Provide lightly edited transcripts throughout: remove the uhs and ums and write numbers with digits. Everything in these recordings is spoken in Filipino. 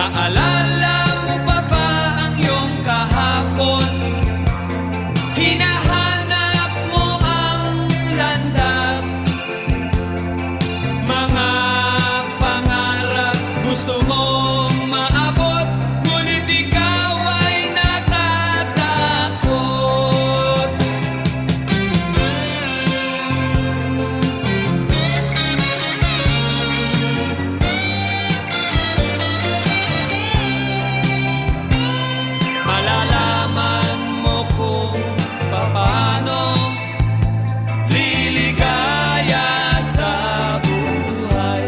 Naalala mo pa ba ang iyong kahapon? Hinahanap mo ang landas, mga pangarap gusto mong maabot, ngunit ikaw ay natatakot. Malalaman mo kung paano liligaya sa buhay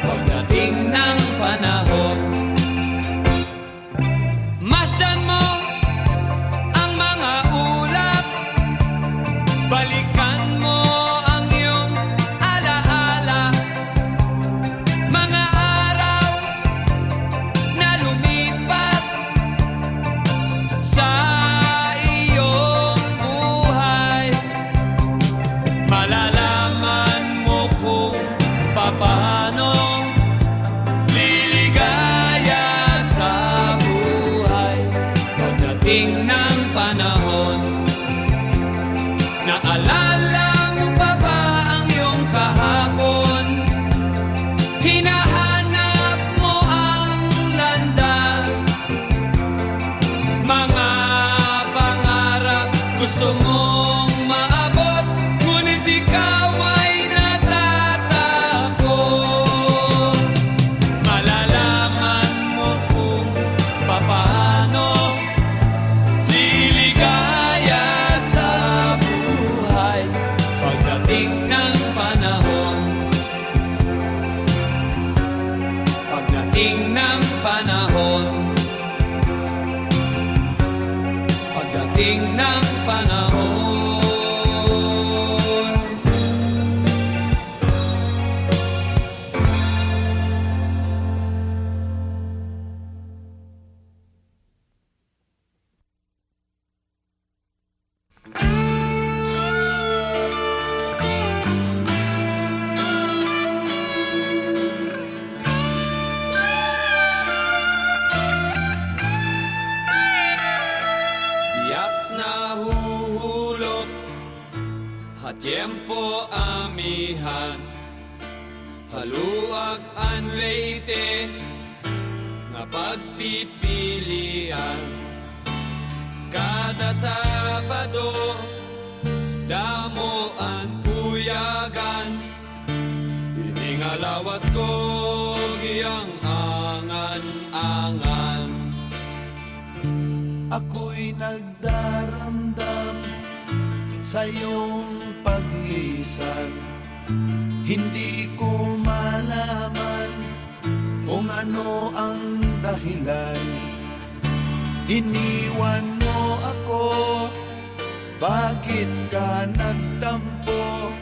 pagdating ng panahon. Masdan mo ang mga ulap, balikan mo ang iyong alaala, mga araw na lumipas sa iyong buhay. Malalaman mo kung paano liligaya sa buhay pagdating ng panahon. Naalala mo pa ba ang iyong kahapon? Hinahanap mo ang landas, mga pangarap gusto mong maabot, ngunit ikaw ay natatakot. Malalaman mo kung paano liligaya sa buhay pagdating ng panahon. Pagdating ng panahon. Pagdating ng panahon. Tiyak na huhulog, hatyempo amihan, haluag an leite, nga pagpipilian. Kada Sabado, damo ang puyagan, iningalawas ko giyang angan-angan. Ako'y nagdaramdam sa iyong paglisan. Hindi ko malaman kung ano ang dahilan. Iniwan mo ako, bakit ka nagtampo?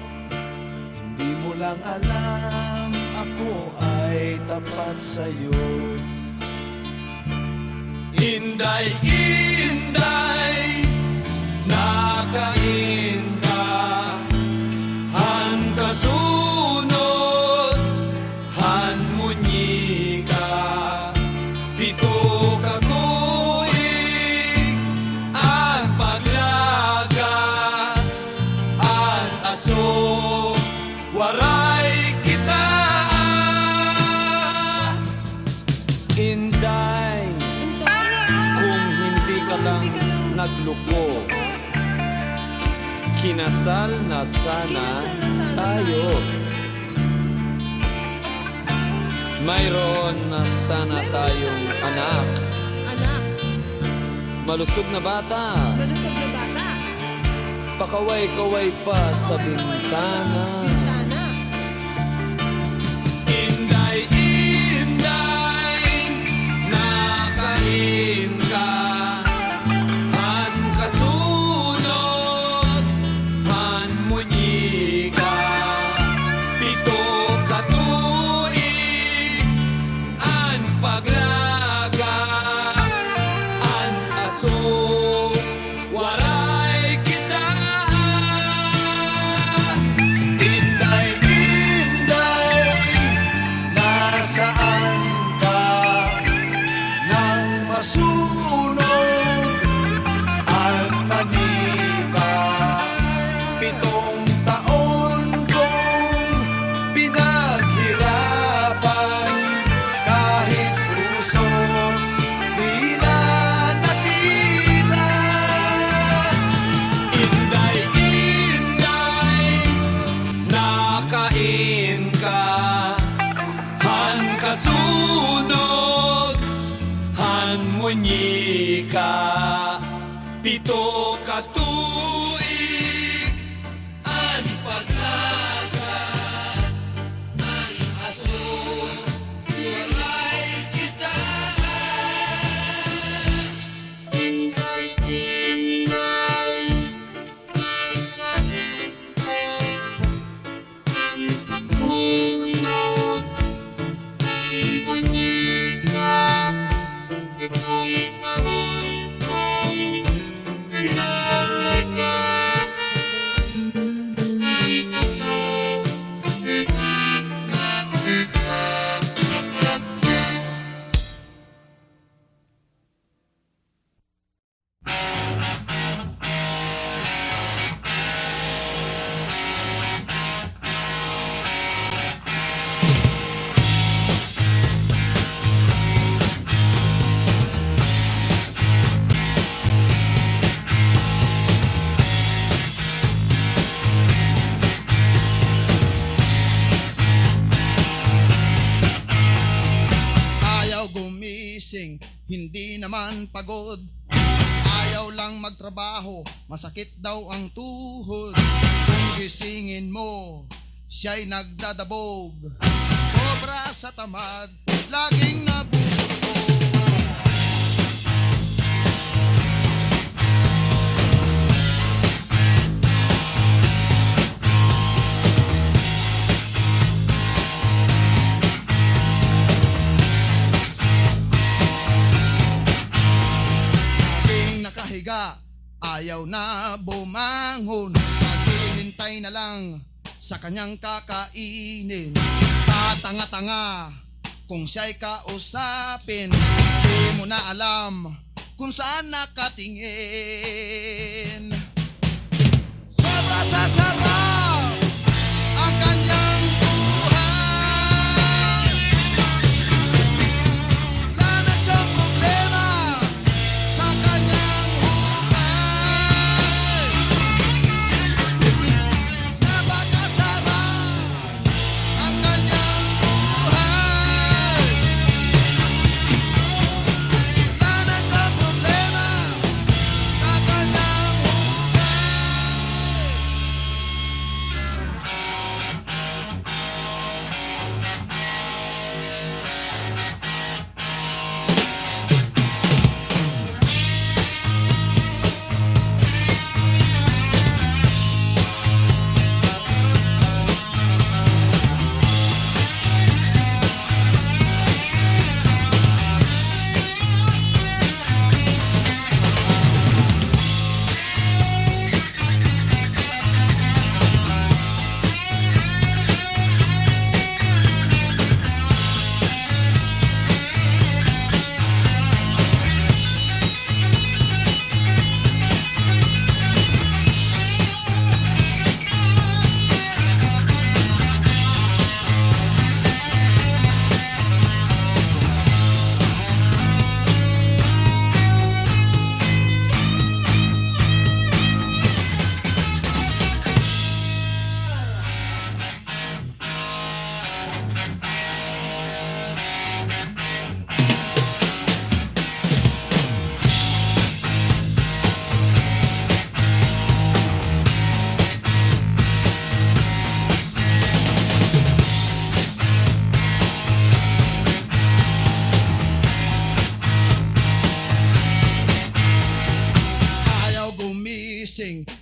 Hindi mo lang alam, ako ay tapat sa'yo. Inday, inday, nakain ka, han kasunod, han munyi ka, pito ka tuig, ang paglaga, ang aso, waray kita. Inday, kung hindi ka lang nagluko, kinasal na sana tayo. Mayroon na sana tayong anak. Anak, Malusog na bata, malusog na bata. pakaway-kaway pa sa bintana. Bintana. Inday, inday, nakain ka, han kasunod, han munyi ka, pito ka tuig, an paglaga, an aso, waray kita. Inday, Pito katuig ang paglaga ng aso, walay kitaan. Ayaw gumising, hindi naman pagod. Ayaw lang magtrabaho, masakit daw ang tuhod. Kung gisingin mo, siya'y nagdadabog. Sobra sa tamad, laging nabubulog. Laging nakahiga, ayaw na bumangon. Naghihintay na lang sa kanyang kakainin. Tatanga-tanga kung siya'y kausapin. Di mo na alam kung saan nakatingin. Sobra sa sarap ang kanyang buhay. Wala na siyang problema sa kanyang hukay. Napakasarap ang kanyang buhay. Wala na siyang problema sa kanyang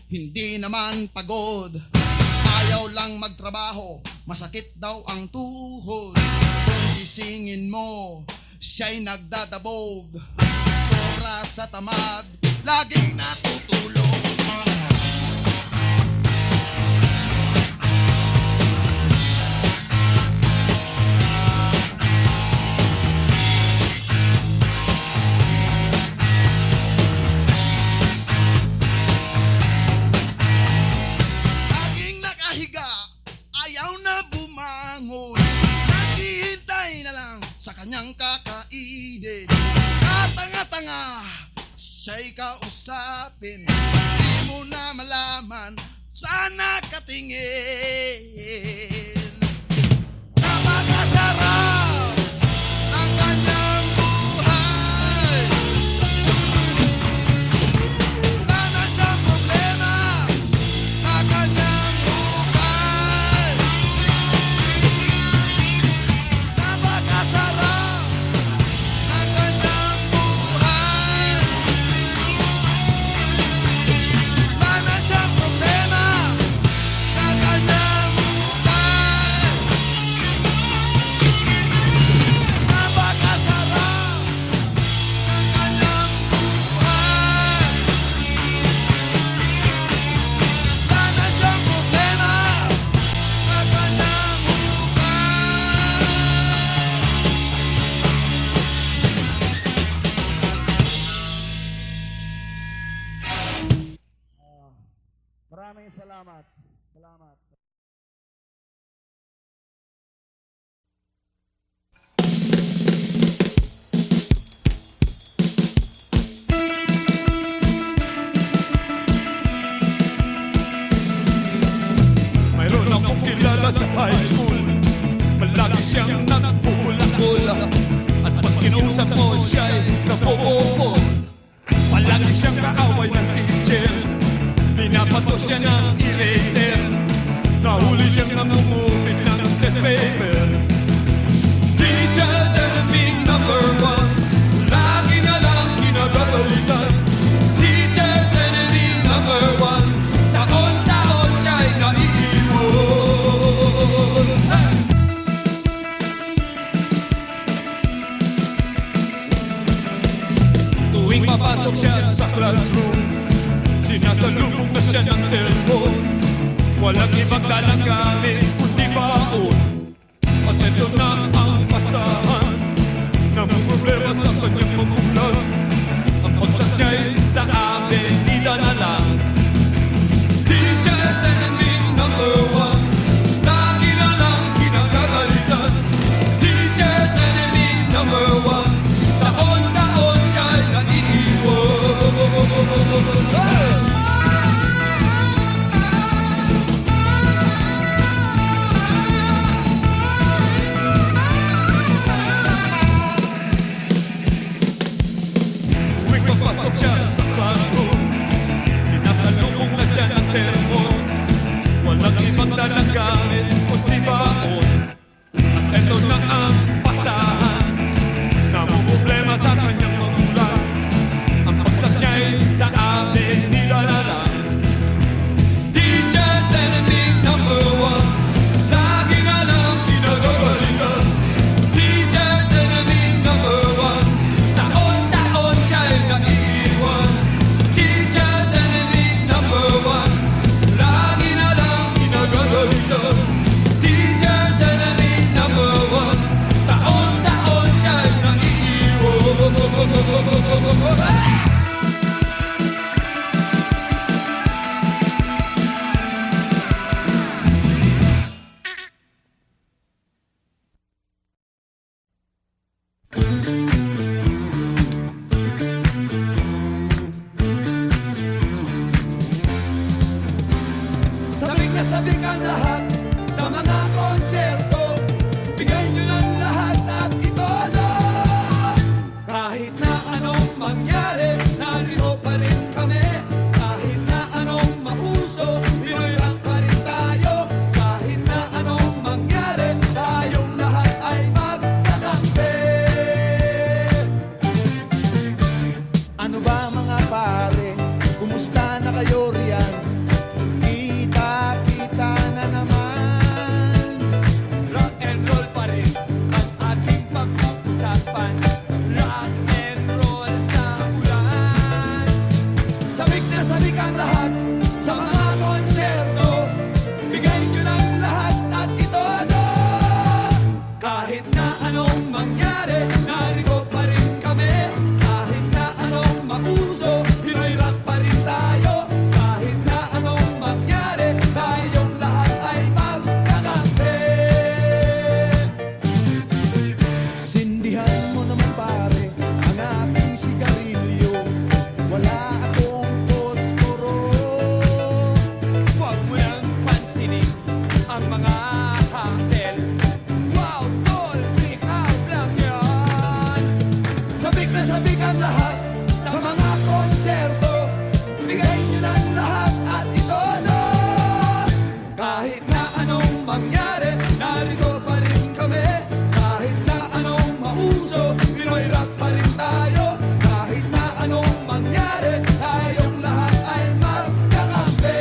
hindi naman pagod. Ayaw lang magtrabaho, masakit daw ang tuhod. Kung gisingin mo, siya'y nagdadabog. Sobra sa tamad, laging natutulog. Kanyang kakainin, katanga-tanga siya'y kausapin. Di mo na malaman saan nakatingin. Napakasarap ng kanyang buhay. Wala Salamat. Mayroon akong kilala sa high school, palagi siyang nagpupula-pula. At pag kinausap mo siya'y napupupo. Palagi siyang kaaway ng teacher, pinapato siya ng eraser. Nahuli siyang namumupit ng test paper. Teacher's enemy number one, lagi na lang kinagagalitan. Teacher's enemy number one, taon-taon siya'y naiiwan. Hey! Tuwing papasok siya sa classroom, sinasalubong na siya ng cellphone. Walang ibang dalang gamit kundi baon. At ito na ang pasahan, namumroblema sa kanyang magulang. Ang pagsas niya'y sa avenida na lang. Teacher's enemy number one, lagi na lang kinagagalitan. Teacher's enemy number one, taon-taon siya'y naiiwan. Hey! Tuwing papasok siya sa classroom, sinasalubong na siya ng sermon. Walang ibang dalang gamit kundi baon. At eto na ang pasahan, namumroblema sa kanyang magulang. Ang pagsas niya'y sa avenida na lang. Teacher's enemy number one, lagi na lang kinagagalitan. Teacher's enemy number one, taon-taon siya'y naiiwan. Teacher's enemy number one, lagi na lang kinagagalitan. Teacher's enemy number one, taon-taon siya'y naiiwan. Sabik na sabik ang lahat sa mga konserto. Bigay nyo ng lahat at ito na. Kahit na anong mangyari, narito pa rin kami. Kahit na anong mauso, Pinoy rock pa rin tayo. Kahit na anong mangyari, tayong lahat ay magkakampi. Ano ba mga pare? Kumusta na kayo riyan? Kita-kita na naman. Rock and roll pa rin ang ating pag-uusapan. Rock and roll sa ulan. Sabik na sabik ang lahat sa mga konserto. Bigay nyo ng lahat at ito na. Kahit na anong mangyari, narito pa rin kami. Kahit na anong mauso, Pinoy rock pa rin tayo. Kahit na anong mangyari, tayong lahat ay magkakampi. Sindihan mo naman pare ang ating sigarilyo. Wala akong posporo. Huwag mo nang pansinin ang mga hassle. Wow, tol, freak out lang yan. Sabik na sabik ang lahat sa mga konserto. Bigay nyo ng lahat at ito na. Kahit na anong mangyari, narito pa rin kami. Kahit na anong mauso, Pinoy rock pa rin tayo. Kahit na anong mangyari, tayong lahat ay magkakampi.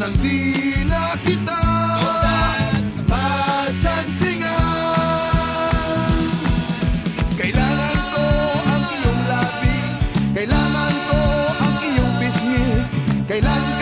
Nang di na kita matsansingan. Kailangan ko ang iyong labi, kailangan ko ang iyong pisngi, kailangan